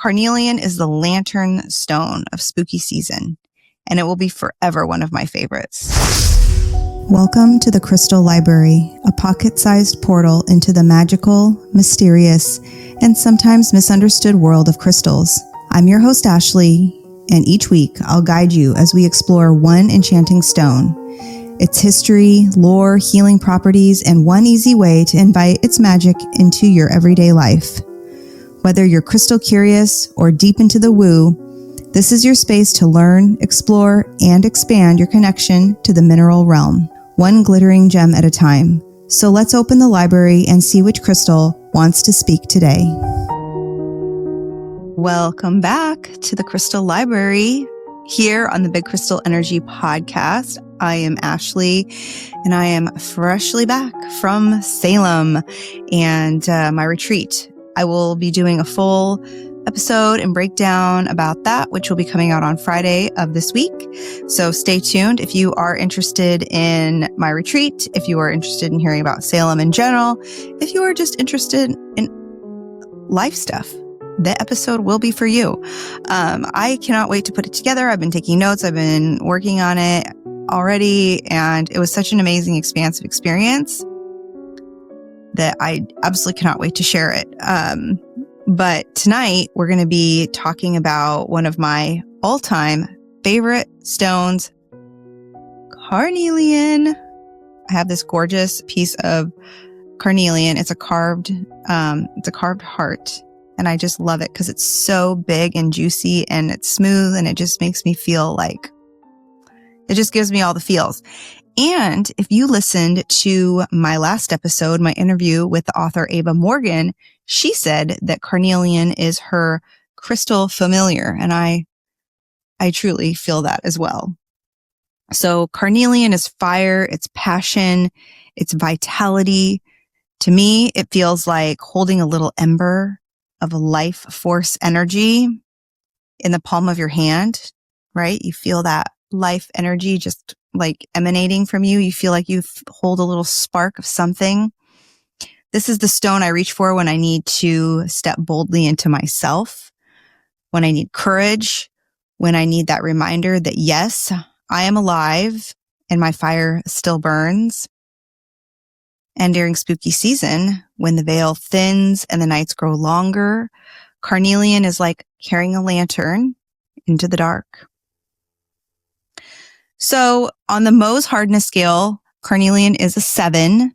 Carnelian is the lantern stone of spooky season, and it will be forever one of my favorites. Welcome to the Crystal Library, a pocket-sized portal into the magical, mysterious, and sometimes misunderstood world of crystals. I'm your host, Ashleigh, and each week I'll guide you as we explore one enchanting stone, its history, lore, healing properties, and one easy way to invite its magic into your everyday life. Whether you're crystal curious or deep into the woo, this is your space to learn, explore, and expand your connection to the mineral realm, one glittering gem at a time. So let's open the library and see which crystal wants to speak today. Welcome back to the Crystal Library here on the Big Crystal Energy Podcast. I am Ashleigh, and I am freshly back from Salem and my retreat. I will be doing a full episode and breakdown about that, which will be coming out on Friday of this week. So stay tuned if you are interested in my retreat, if you are interested in hearing about Salem in general, if you are just interested in life stuff. The episode will be for you. I cannot wait to put it together. I've been taking notes. I've been working on it already, and it was such an amazing, expansive experience that I absolutely cannot wait to share it. But tonight we're going to be talking about one of my all-time favorite stones, Carnelian. I have this gorgeous piece of Carnelian. It's a carved heart. And I just love it because it's so big and juicy and it's smooth, and it just makes me feel like, it just gives me all the feels. And if you listened to my last episode, my interview with the author Ava Morgan, she said that Carnelian is her crystal familiar. And I truly feel that as well. So Carnelian is fire, it's passion, it's vitality. To me, it feels like holding a little ember of a life force energy in the palm of your hand, right? You feel that life energy just like emanating from you. You feel like you hold a little spark of something. This is the stone I reach for when I need to step boldly into myself, when I need courage, when I need that reminder that yes, I am alive and my fire still burns. And during spooky season, when the veil thins and the nights grow longer, Carnelian is like carrying a lantern into the dark. So on the Mohs hardness scale, Carnelian is a 7.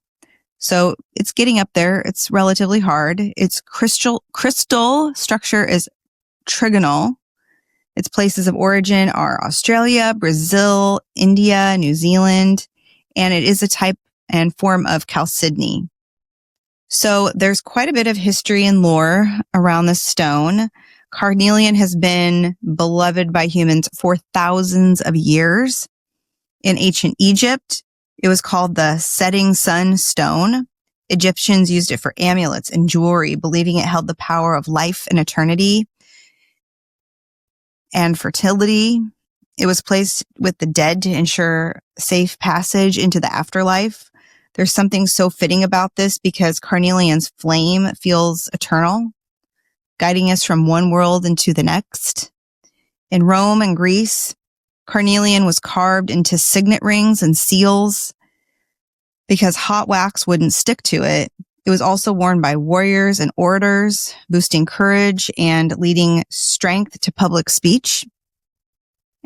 So it's getting up there. It's relatively hard. Its crystal structure is trigonal. Its places of origin are Australia, Brazil, India, New Zealand, and it is a type and form of chalcedony. So there's quite a bit of history and lore around this stone. Carnelian has been beloved by humans for thousands of years. In ancient Egypt, it was called the setting sun stone. Egyptians used it for amulets and jewelry, believing it held the power of life and eternity and fertility. It was placed with the dead to ensure safe passage into the afterlife. There's something so fitting about this because Carnelian's flame feels eternal, guiding us from one world into the next. In Rome and Greece, Carnelian was carved into signet rings and seals because hot wax wouldn't stick to it. It was also worn by warriors and orators, boosting courage and leading strength to public speech.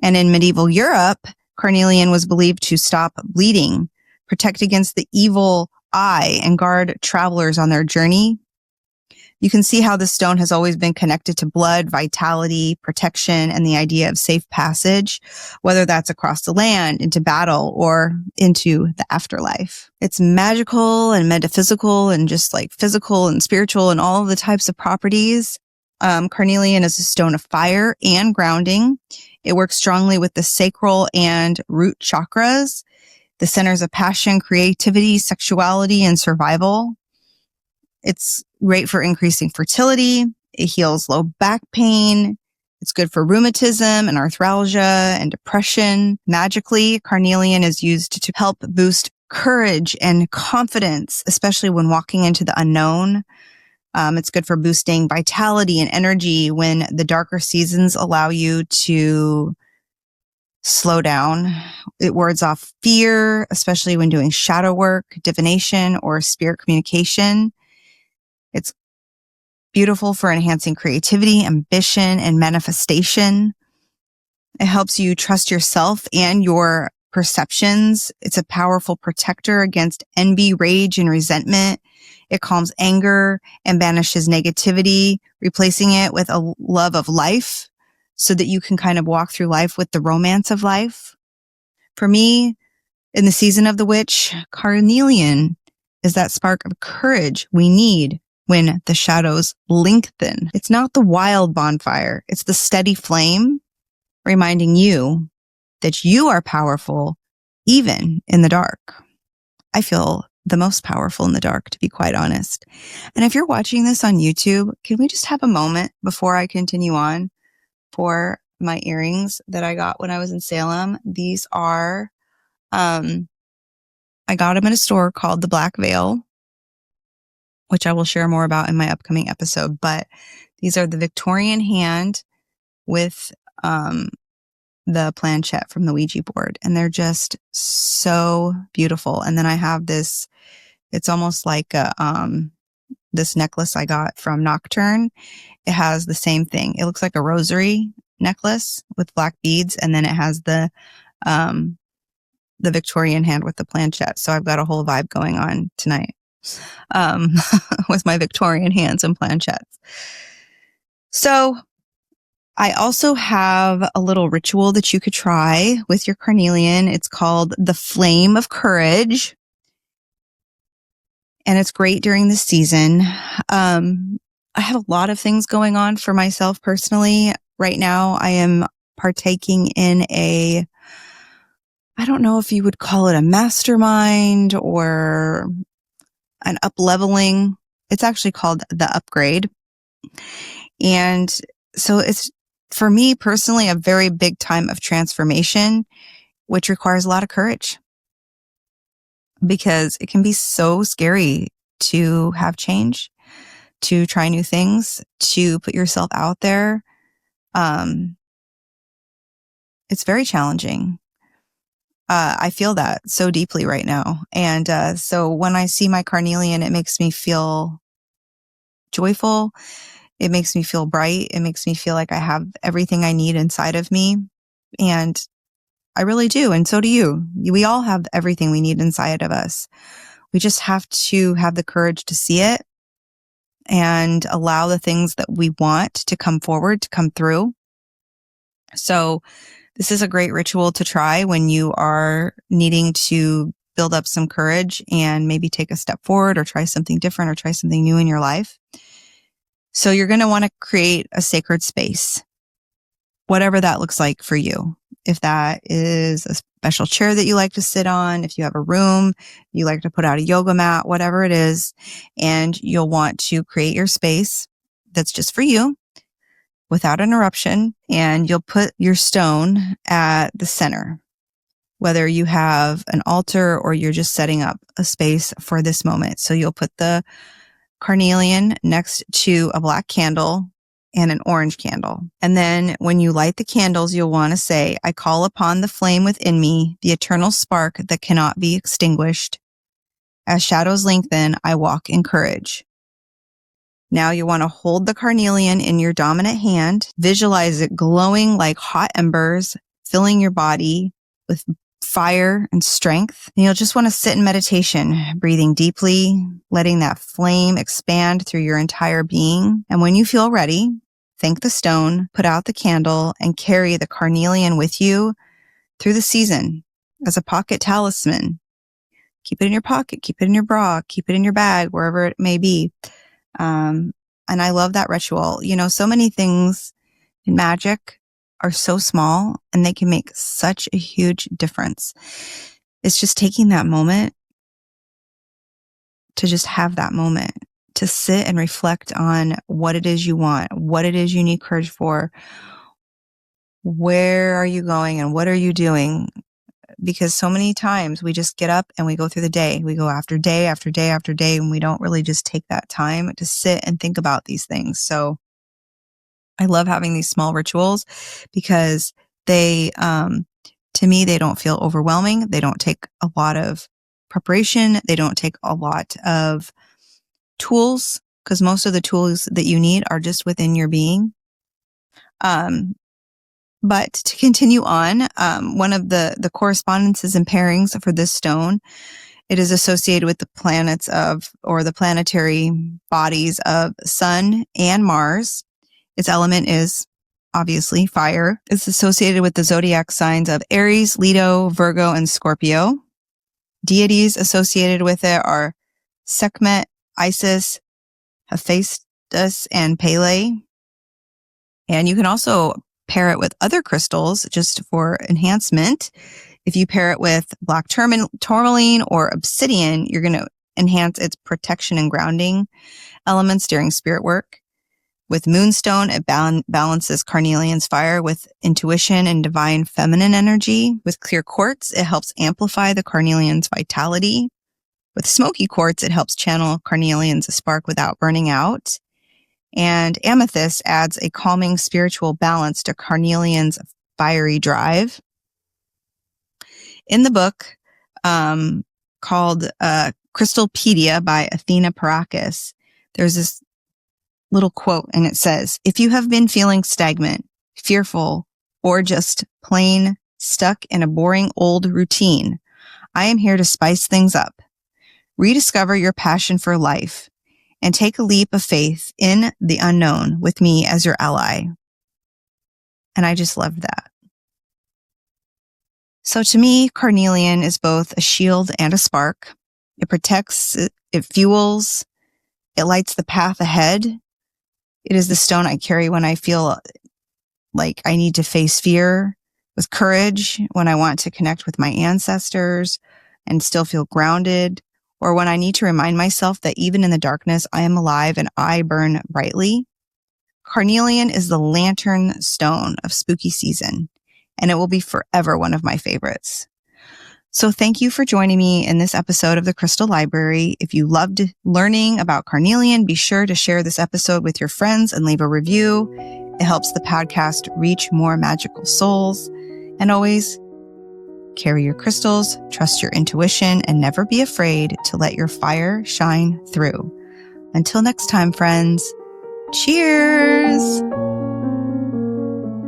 And in medieval Europe, Carnelian was believed to stop bleeding, protect against the evil eye, and guard travelers on their journey. You can see how the stone has always been connected to blood, vitality, protection, and the idea of safe passage, whether that's across the land, into battle, or into the afterlife. It's magical and metaphysical and just like physical and spiritual and all of the types of properties. Carnelian is a stone of fire and grounding. It works strongly with the sacral and root chakras, the centers of passion, creativity, sexuality, and survival. It's great for increasing fertility. It heals low back pain. It's good for rheumatism and arthralgia and depression. Magically, Carnelian is used to help boost courage and confidence, especially when walking into the unknown. It's good for boosting vitality and energy when the darker seasons allow you to slow down. It wards off fear, especially when doing shadow work, divination, or spirit communication. It's beautiful for enhancing creativity, ambition, and manifestation. It helps you trust yourself and your perceptions. It's a powerful protector against envy, rage, and resentment. It calms anger and banishes negativity, replacing it with a love of life so that you can kind of walk through life with the romance of life. For me, in the season of the witch, Carnelian is that spark of courage we need when the shadows lengthen. It's not the wild bonfire. It's the steady flame reminding you that you are powerful even in the dark. I feel the most powerful in the dark, to be quite honest. And if you're watching this on YouTube, can we just have a moment before I continue on for my earrings that I got when I was in Salem? These are, I got them at a store called The Black Veil, which I will share more about in my upcoming episode. But these are the Victorian hand with, the planchette from the Ouija board, and they're just so beautiful. And then I have this, it's almost like a, this necklace I got from Nocturne. It has the same thing. It looks like a rosary necklace with black beads. And then it has the Victorian hand with the planchette. So I've got a whole vibe going on tonight, with my Victorian hands and planchettes. So I also have a little ritual that you could try with your carnelian. It's called the Flame of Courage. And it's great during the season. I have a lot of things going on for myself personally. Right now, I am partaking in I don't know if you would call it a mastermind or an up-leveling. It's actually called the Upgrade. And so it's, for me personally, a very big time of transformation, which requires a lot of courage because it can be so scary to have change, to try new things, to put yourself out there. It's very challenging. I feel that so deeply right now. And so when I see my carnelian, it makes me feel joyful. It makes me feel bright. It makes me feel like I have everything I need inside of me. And I really do. And so do you. We all have everything we need inside of us. We just have to have the courage to see it and allow the things that we want to come forward, to come through. So this is a great ritual to try when you are needing to build up some courage and maybe take a step forward or try something different or try something new in your life. So you're going to want to create a sacred space, whatever that looks like for you. If that is a special chair that you like to sit on, if you have a room, you like to put out a yoga mat, whatever it is, and you'll want to create your space that's just for you without interruption, and you'll put your stone at the center, whether you have an altar or you're just setting up a space for this moment. So you'll put the carnelian next to a black candle and an orange candle. And then when you light the candles, you'll want to say, I call upon the flame within me, the eternal spark that cannot be extinguished. As shadows lengthen, I walk in courage. Now you want to hold the carnelian in your dominant hand, visualize it glowing like hot embers, filling your body with fire and strength. And you'll just want to sit in meditation, breathing deeply, letting that flame expand through your entire being. And when you feel ready, thank the stone, put out the candle, and carry the carnelian with you through the season as a pocket talisman. Keep it in your pocket, keep it in your bra, keep it in your bag, wherever it may be. And I love that ritual. You know, so many things in magic are so small and they can make such a huge difference. It's just taking that moment to just have that moment, to sit and reflect on what it is you want, what it is you need courage for, where are you going and what are you doing because so many times we just get up and we go through the day. We go after day after day after day, and we don't really just take that time to sit and think about these things. So I love having these small rituals because they, to me, they don't feel overwhelming. They don't take a lot of preparation. They don't take a lot of tools, because most of the tools that you need are just within your being. But to continue on, one of the correspondences and pairings for this stone, it is associated with the planets or the planetary bodies of Sun and Mars. Its element is obviously fire. It's associated with the zodiac signs of Aries, Leo, Virgo, and Scorpio. Deities associated with it are Sekhmet, Isis, Hephaestus, and Pele. And you can also pair it with other crystals just for enhancement. If you pair it with black tourmaline or obsidian, you're going to enhance its protection and grounding elements during spirit work. With moonstone, it balances carnelian's fire with intuition and divine feminine energy. With clear quartz, it helps amplify the carnelian's vitality. With smoky quartz, it helps channel carnelian's spark without burning out. And amethyst adds a calming spiritual balance to carnelian's fiery drive. In the book called Crystalpedia by Athena Parakis, there's this little quote, and it says, "If you have been feeling stagnant, fearful, or just plain stuck in a boring old routine, I am here to spice things up. Rediscover your passion for life and take a leap of faith in the unknown with me as your ally." And I just loved that. So to me, carnelian is both a shield and a spark. It protects, it fuels, it lights the path ahead. It is the stone I carry when I feel like I need to face fear with courage, when I want to connect with my ancestors and still feel grounded, or when I need to remind myself that even in the darkness, I am alive and I burn brightly. Carnelian is the lantern stone of spooky season, and it will be forever one of my favorites. So thank you for joining me in this episode of the Crystal Library. If you loved learning about carnelian, be sure to share this episode with your friends and leave a review. It helps the podcast reach more magical souls. And always carry your crystals, trust your intuition, and never be afraid to let your fire shine through. Until next time, friends, cheers!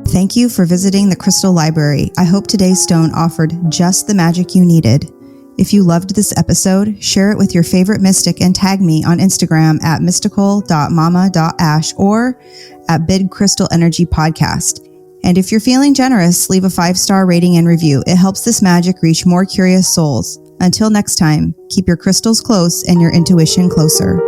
Thank you for visiting the Crystal Library. I hope today's stone offered just the magic you needed. If you loved this episode, share it with your favorite mystic and tag me on Instagram at mystical.mama.ash or at Bid Crystal Energy Podcast. And if you're feeling generous, leave a 5-star rating and review. It helps this magic reach more curious souls. Until next time, keep your crystals close and your intuition closer.